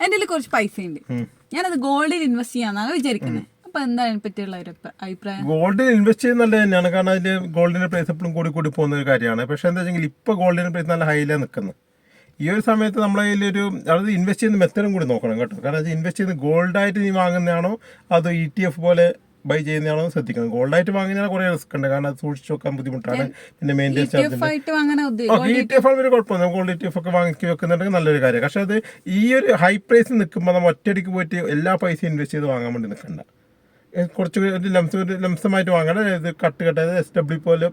എൻ്റെ കുറച്ച് പൈസ ഉണ്ട്, ഞാനത് ഗോൾഡിൽ ഇൻവെസ്റ്റ് ചെയ്യാന്നാണ് വിചാരിക്കുന്നത്. അപ്പൊ എന്താണ് അതിനെ പറ്റിയുള്ള ഒരു അഭിപ്രായം? ഗോൾഡിൽ ഇൻവെസ്റ്റ് ചെയ്യുന്നത് നല്ലത് തന്നെയാണ്, കാരണം അതിന്റെ ഗോൾഡിന്റെ പ്രൈസ് എപ്പോഴും കൂടി പോകുന്ന ഒരു കാര്യമാണ്. പക്ഷെ എന്താ വെച്ചെങ്കിൽ ഇപ്പൊ ഗോൾഡിന്റെ പ്രൈസ് നല്ല ഹൈയിലാണ് നിൽക്കുന്നത്. ഈ ഒരു സമയത്ത് നമ്മളെ കയ്യിലൊരു അത് ഇൻവെസ്റ്റ് ചെയ്യുന്ന മെത്തഡും കൂടി നോക്കണം കേട്ടോ. കാരണം അത് ഇൻവെസ്റ്റ് ചെയ്യുന്നത് ഗോൾഡായിട്ട് നീ വാങ്ങുന്നതാണോ അതോ ETF പോലെ ബൈ ചെയ്യുന്നതാണോ ശ്രദ്ധിക്കണം. ഗോൾഡായിട്ട് വാങ്ങുന്നതാണ് കുറേ റിസ്ക് ഉണ്ട്, കാരണം അത് സൂക്ഷിച്ച് വെക്കാൻ ബുദ്ധിമുട്ടാണ്. പിന്നെ മെയിൻ്റെനൻസ് ചാർജ് ETF ആണ് ഒരു കുഴപ്പമില്ല. ഗോൾഡ് ETF ഒക്കെ വാങ്ങി വെക്കുന്നുണ്ടെങ്കിൽ നല്ലൊരു കാര്യം. പക്ഷെ അത് ഈ ഒരു ഹൈ പ്രൈസിൽ നിൽക്കുമ്പോൾ നമ്മൾ ഒറ്റയടിക്ക് പോയിട്ട് എല്ലാ പൈസയും ഇൻവെസ്റ്റ് ചെയ്ത് വാങ്ങാൻ വേണ്ടി നിൽക്കണ്ട. കുറച്ച് ലംസമായിട്ട് വാങ്ങണം. ഇത് കട്ടായത് SWP പോലെ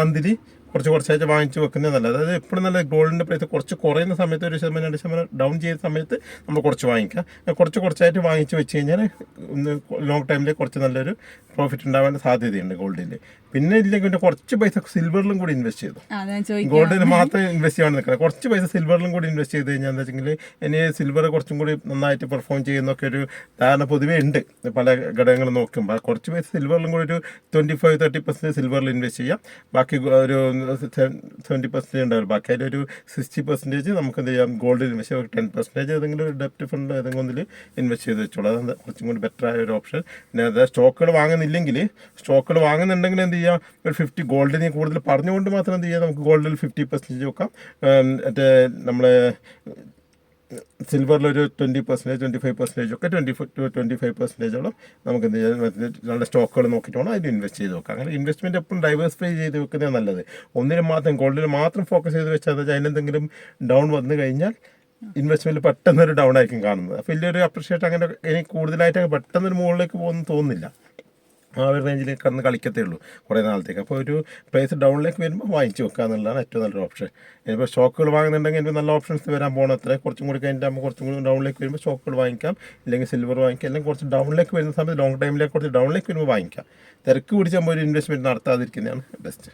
മന്ത്ലി കുറച്ചായിട്ട് വാങ്ങിച്ച് വെക്കുന്നത് നല്ലത്. അതായത് എപ്പോഴും നല്ല ഗോൾഡിൻ്റെ പ്രൈസ് കുറച്ച് കുറയുന്ന സമയത്ത് 1% 2% ഡൗൺ ചെയ്യുന്ന സമയത്ത് നമ്മൾ കുറച്ച് വാങ്ങിക്കാം. കുറച്ചായിട്ട് വാങ്ങിച്ച് വെച്ച് കഴിഞ്ഞാൽ ലോങ് ടൈമിൽ കുറച്ച് നല്ലൊരു പ്രോഫിറ്റ് ഉണ്ടാവാൻ സാധ്യതയുണ്ട് ഗോൾഡിൽ. പിന്നെ ഇല്ലെങ്കിൽ പിന്നെ കുറച്ച് പൈസ സിൽവറിലും കൂടി ഇൻവെസ്റ്റ് ചെയ്തു. ഗോൾഡിൽ മാത്രം ഇൻവെസ്റ്റ് ചെയ്യാൻ നിൽക്കുന്നത്, കുറച്ച് പൈസ സിൽവറിലും കൂടി ഇൻവെസ്റ്റ് ചെയ്ത് കഴിഞ്ഞാൽ എന്താ വെച്ചെങ്കിൽ ഇനി സിൽവർ കുറച്ചും കൂടി നന്നായിട്ട് പെർഫോം ചെയ്യുന്നൊക്കെ ഒരു ധാരണ പൊതുവേ ഉണ്ട് പല ഘടകങ്ങൾ നോക്കുമ്പോൾ. കുറച്ച് പൈസ സിൽവറിലും കൂടി ഒരു 25-30% സിൽവറിൽ ഇൻവെസ്റ്റ് ചെയ്യാം. ബാക്കി ഒരു 70% ഉണ്ടാവില്ല. ബാക്കി അതിലൊരു 60% നമുക്ക് എന്ത് ചെയ്യാം ഗോൾഡിൽ ഇൻവെസ്റ്റ് ചെയ്യാം. 10% ഏതെങ്കിലും ഒരു ഡെപ്റ്റ് ഫണ്ട് ഏതെങ്കിലും ഒന്നിൽ ഇൻവെസ്റ്റ് ചെയ്ത് വെച്ചോളൂ. അതാണ് കുറച്ചും കൂടി ബെറ്റർ ആയ ഒരു ഓപ്ഷൻ. പിന്നെ അത് സ്റ്റോക്കുകൾ വാങ്ങുന്നില്ലെങ്കിൽ, സ്റ്റോക്കുകൾ വാങ്ങുന്നുണ്ടെങ്കിൽ എന്ത് ചെയ്യാം, ഒരു 50 ഗോൾഡിന് കൂടുതൽ പറഞ്ഞുകൊണ്ട് മാത്രം എന്ത് ചെയ്യാം, നമുക്ക് ഗോൾഡിൽ 50% വെക്കാം. മറ്റേ നമ്മൾ സിൽവറിൽ ഒരു 20%, 25% ഒക്കെ 25%ഓളം നമുക്ക് എന്ത് ചെയ്യാം നല്ല സ്റ്റോക്കുകൾ നോക്കിയിട്ട് വേണം അതിൽ ഇൻവെസ്റ്റ് ചെയ്ത് വെക്കാം. അങ്ങനെ ഇൻവെസ്റ്റ്മെൻറ്റ് എപ്പോഴും ഡൈവേഴ്സിഫൈ ചെയ്ത് വെക്കുന്നത് നല്ലത്. ഒന്നിനും മാത്രം ഗോൾഡിൽ മാത്രം ഫോക്കസ് ചെയ്ത് വെച്ചാൽ അതിനെന്തെങ്കിലും ഡൗൺ വന്നു കഴിഞ്ഞാൽ ഇൻവെസ്റ്റ്മെൻറ്റ് പെട്ടെന്നൊരു ഡൗൺ ആയിരിക്കും കാണുന്നത്. അപ്പോൾ വലിയൊരു അപ്രിഷിയേറ്റ് അങ്ങനെ ഇനി കൂടുതലായിട്ട് പെട്ടെന്നൊരു മുകളിലേക്ക് പോകുന്നു തോന്നുന്നില്ല. ആ ഒരു റേഞ്ചിൽ കിടന്ന് കളിക്കത്തേ ഉള്ളൂ കുറേ നാളത്തേക്ക്. അപ്പോൾ ഒരു പ്രൈസ് ഡൗണിലേക്ക് വരുമ്പോൾ വാങ്ങിച്ച് വെക്കുക എന്നുള്ളതാണ് ഏറ്റവും നല്ലൊരു ഓപ്ഷൻ. ഇപ്പോൾ സ്റ്റോക്കുകൾ വാങ്ങുന്നുണ്ടെങ്കിൽ എനിക്ക് നല്ല ഓപ്ഷൻസ് വരാൻ പോകണം. അത്ര കുറച്ചും കൂടി കഴിഞ്ഞിട്ട് നമുക്ക് കുറച്ചും കൂടി ഡൗണിലേക്ക് വരുമ്പോൾ സ്റ്റോക്കുകൾ വാങ്ങിക്കാം, ഇല്ലെങ്കിൽ സിൽവർ വാങ്ങിക്കാം. അല്ലെങ്കിൽ കുറച്ച് ഡൗണിലേക്ക് വരുന്ന സമയത്ത് ലോങ് ടൈമിലേക്ക് കുറച്ച് ഡൗണിലേക്ക് വരുമ്പോൾ വാങ്ങിക്കാം. തിരക്ക് പിടിച്ചാൽ ഒരു ഇൻവെസ്റ്റ്മെൻറ്റ് നടത്താതിരിക്കുന്നതാണ് ബെസ്റ്റ്.